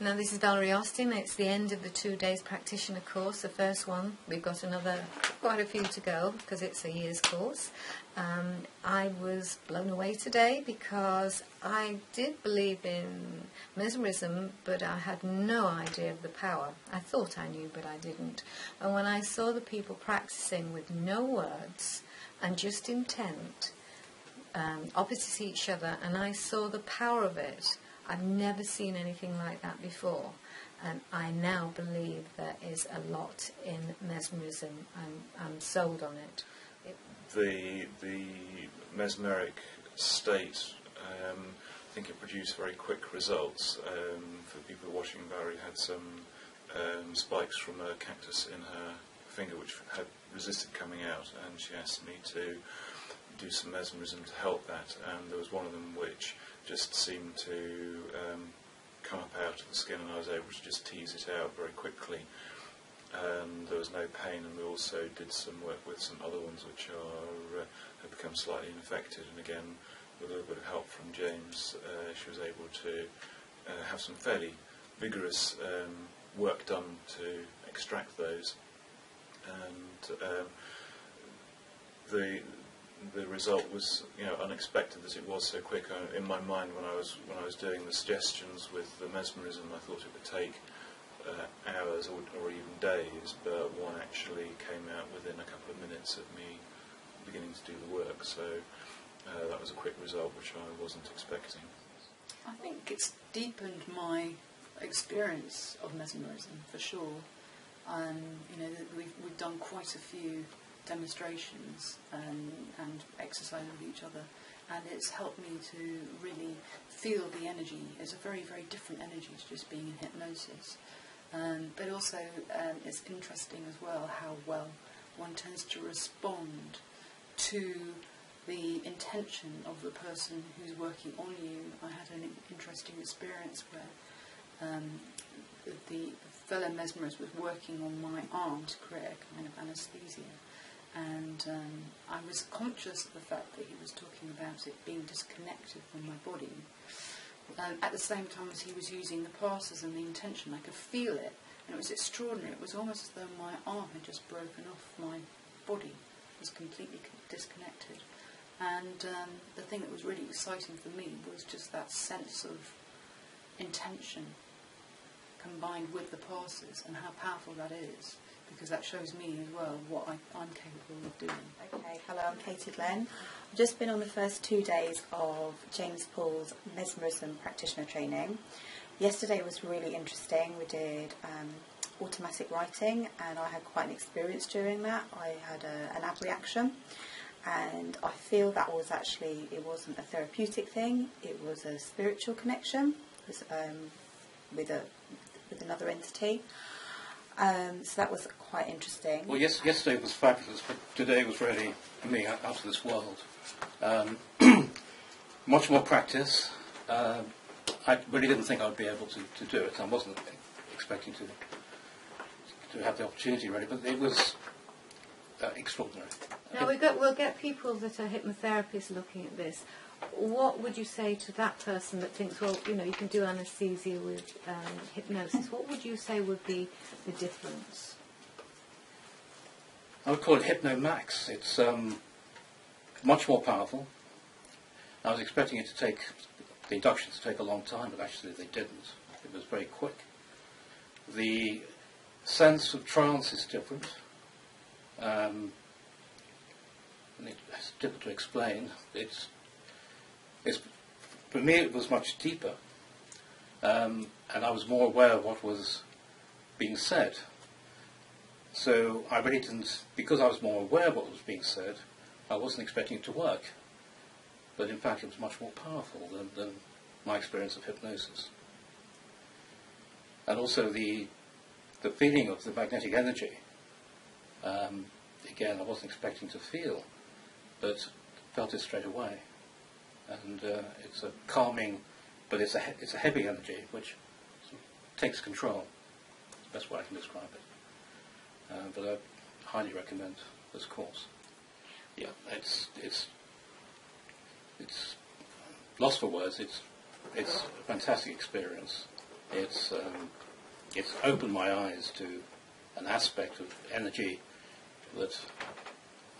Now, this is Valerie Austin. It's the end of the 2 days practitioner course, the first one. We've got quite a few to go because it's a year's course. I was blown away today because I did believe in mesmerism, but I had no idea of the power. I thought I knew, but I didn't. And when I saw the people practicing with no words and just intent, opposite each other, and I saw the power of it, I've never seen anything like that before, and I now believe there is a lot in mesmerism. I'm sold on it. The mesmeric state, I think it produced very quick results. For people watching, Valerie had some spikes from a cactus in her finger which had resisted coming out, and she asked me to do some mesmerism to help that, and there was one of them which just seemed to come up out of the skin, and I was able to just tease it out very quickly, and there was no pain. And we also did some work with some other ones which have become slightly infected, and again with a little bit of help from James, she was able to have some fairly vigorous work done to extract those, and the result was, unexpected as it was so quick. In my mind, when I was doing the suggestions with the mesmerism, I thought it would take hours or even days, but one actually came out within a couple of minutes of me beginning to do the work. So that was a quick result, which I wasn't expecting. I think it's deepened my experience of mesmerism for sure. We've done quite a few demonstrations and exercise with each other, and it's helped me to really feel the energy. It's a very, very different energy to just being in hypnosis, but also it's interesting as well how well one tends to respond to the intention of the person who's working on you. I had an interesting experience where the fellow mesmerist was working on my arm to create a kind of anaesthesia. And I was conscious of the fact that he was talking about it being disconnected from my body. At the same time as he was using the passes and the intention, I could feel it, and it was extraordinary. It was almost as though my arm had just broken off my body. It was completely disconnected. And the thing that was really exciting for me was just that sense of intention combined with the passes, and how powerful that is, because that shows me as well what I'm capable of doing. Okay, hello, I'm Katie Glenn. I've just been on the first 2 days of James Paul's Mesmerism Practitioner training. Yesterday was really interesting. We did automatic writing, and I had quite an experience during that. I had an ab reaction, and I feel that was actually, it wasn't a therapeutic thing, it was a spiritual connection with another entity. So that was quite interesting. Well, yesterday was fabulous, but today was really, for me, out of this world. Much more practice. I really didn't think I would be able to do it. I wasn't expecting to have the opportunity, really, but it was extraordinary. Now, we'll get people that are hypnotherapists looking at this. What would you say to that person that thinks, well, you can do anaesthesia with hypnosis? What would you say would be the difference? I would call it Hypno Max. It's much more powerful. I was expecting it to take, the inductions to take a long time, but actually they didn't. It was very quick. The sense of trance is different. And it's difficult to explain. For me, it was much deeper, and I was more aware of what was being said. So I really didn't, because I was more aware of what was being said, I wasn't expecting it to work. But in fact, it was much more powerful than my experience of hypnosis. And also the feeling of the magnetic energy. Again, I wasn't expecting to feel, but felt it straight away. And it's a calming, but it's a heavy energy which takes control. That's the best way I can describe it. But I highly recommend this course. Yeah, it's lost for words. It's a fantastic experience. It's opened my eyes to an aspect of energy that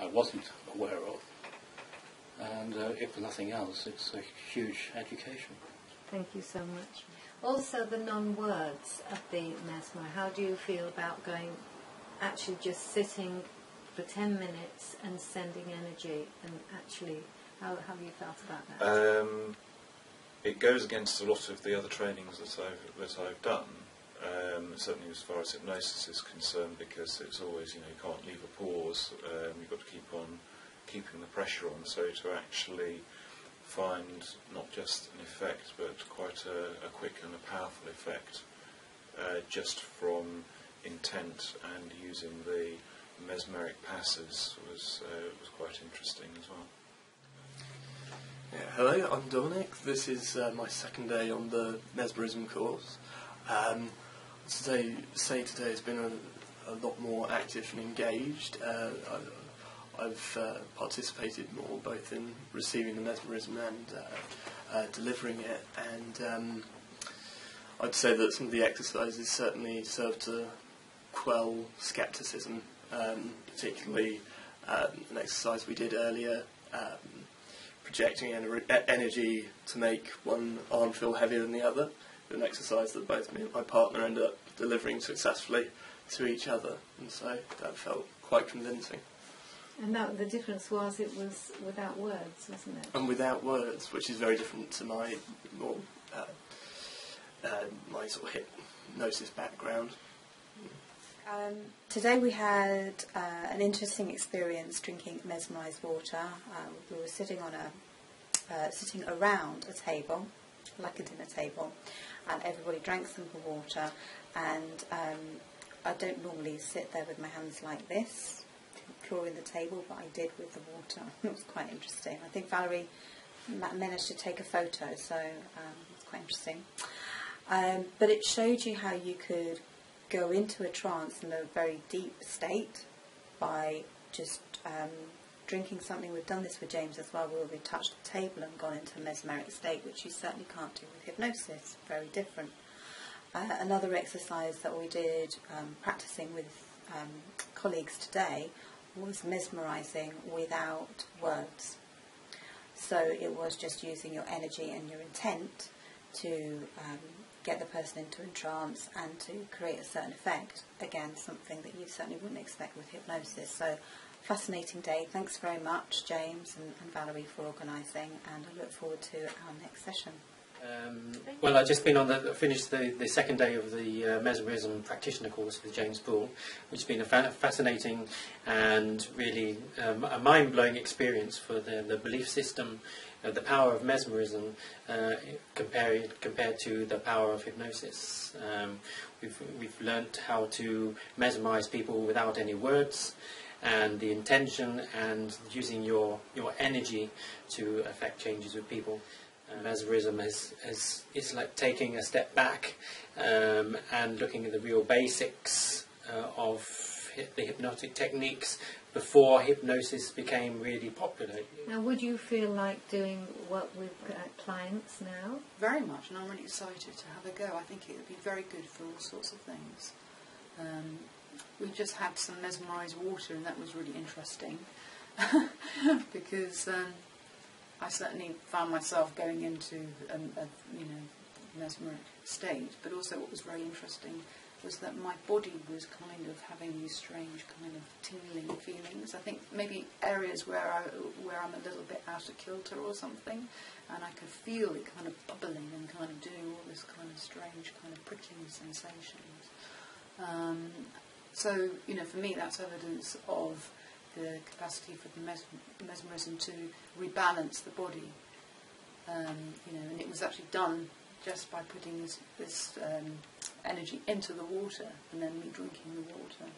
I wasn't aware of. And if for nothing else, it's a huge education. Thank you so much. Also, the non-words of the mesmer. How do you feel about actually just sitting for 10 minutes and sending energy? And actually, how have you felt about that? It goes against a lot of the other trainings that I've done. Certainly as far as hypnosis is concerned, because it's always, you can't leave a pause. You've got to keep on keeping the pressure on. So to actually find not just an effect, but quite a quick and a powerful effect, just from intent and using the mesmeric passes was quite interesting as well. Yeah, hello, I'm Dominic. This is my second day on the Mesmerism course. Today has been a lot more active and engaged. I've participated more both in receiving the mesmerism and delivering it, and I'd say that some of the exercises certainly serve to quell scepticism, particularly an exercise we did earlier, projecting energy to make one arm feel heavier than the other, an exercise that both me and my partner ended up delivering successfully to each other, and so that felt quite convincing. And the difference was it was without words, wasn't it? And without words, which is very different to my more my sort of hypnosis background. Today we had an interesting experience drinking mesmerised water. We were sitting around a table, like a dinner table, and everybody drank some of the water. And I don't normally sit there with my hands like this, clawing the table, but I did with the water. It was quite interesting. I think Valerie managed to take a photo, so it's quite interesting. But it showed you how you could go into a trance in a very deep state by just drinking something. We've done this with James as well, where we touched the table and gone into a mesmeric state, which you certainly can't do with hypnosis. Very different. Another exercise that we did practicing with colleagues today was mesmerising without words. So it was just using your energy and your intent to get the person into a trance and to create a certain effect. Again, something that you certainly wouldn't expect with hypnosis. So, fascinating day. Thanks very much, James and Valerie, for organising, and I look forward to our next session. Well, I've just been finished the second day of the Mesmerism Practitioner course with James Poole, which has been a fascinating and really a mind-blowing experience for the belief system, the power of mesmerism compared to the power of hypnosis. We've learnt how to mesmerise people without any words, and the intention and using your energy to affect changes with people. Mesmerism is like taking a step back and looking at the real basics of the hypnotic techniques before hypnosis became really popular. Now, would you feel like doing work with clients now? Very much, and I'm really excited to have a go. I think it would be very good for all sorts of things. We just had some mesmerised water, and that was really interesting because I certainly found myself going into a mesmeric state, but also what was very interesting was that my body was kind of having these strange kind of tingling feelings. I think maybe areas where I'm a little bit out of kilter or something, and I could feel it kind of bubbling and kind of doing all this kind of strange kind of prickling sensations. So, for me that's evidence of the capacity for the mesmerism to rebalance the body. And it was actually done just by putting this energy into the water and then me drinking the water.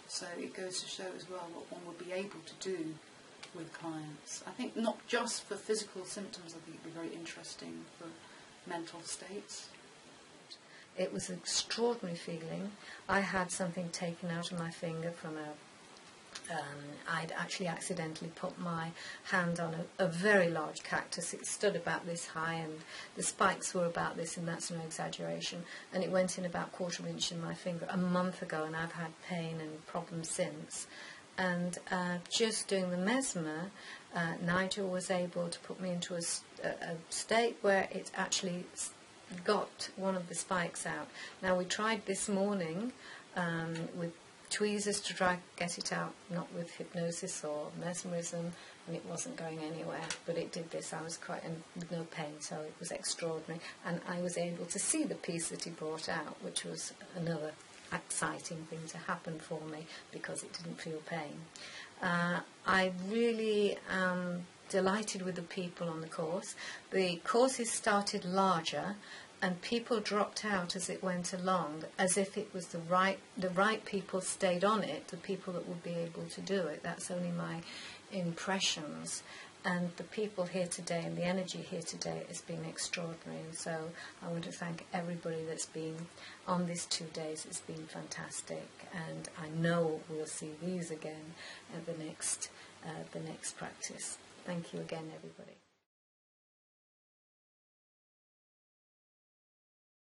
So it goes to show as well what one would be able to do with clients. I think not just for physical symptoms, I think it would be very interesting for mental states. It was an extraordinary feeling. I had something taken out of my finger from I'd actually accidentally put my hand on a very large cactus. It stood about this high and the spikes were about this, and that's no exaggeration. And it went in about 1/4 inch in my finger a month ago, and I've had pain and problems since. And just doing the mesmer, Nigel was able to put me into a state where it actually got one of the spikes out. Now we tried this morning with tweezers to try to get it out, not with hypnosis or mesmerism, and it wasn't going anywhere, but it did this. I was quite with no pain, so it was extraordinary, and I was able to see the piece that he brought out, which was another exciting thing to happen for me because it didn't feel pain. I really am delighted with the people on the course. The courses started larger, and people dropped out as it went along, as if it was the right people stayed on it, the people that would be able to do it. That's only my impressions. And the people here today and the energy here today has been extraordinary. And so I want to thank everybody that's been on these 2 days. It's been fantastic. And I know we'll see these again at the next practice. Thank you again, everybody.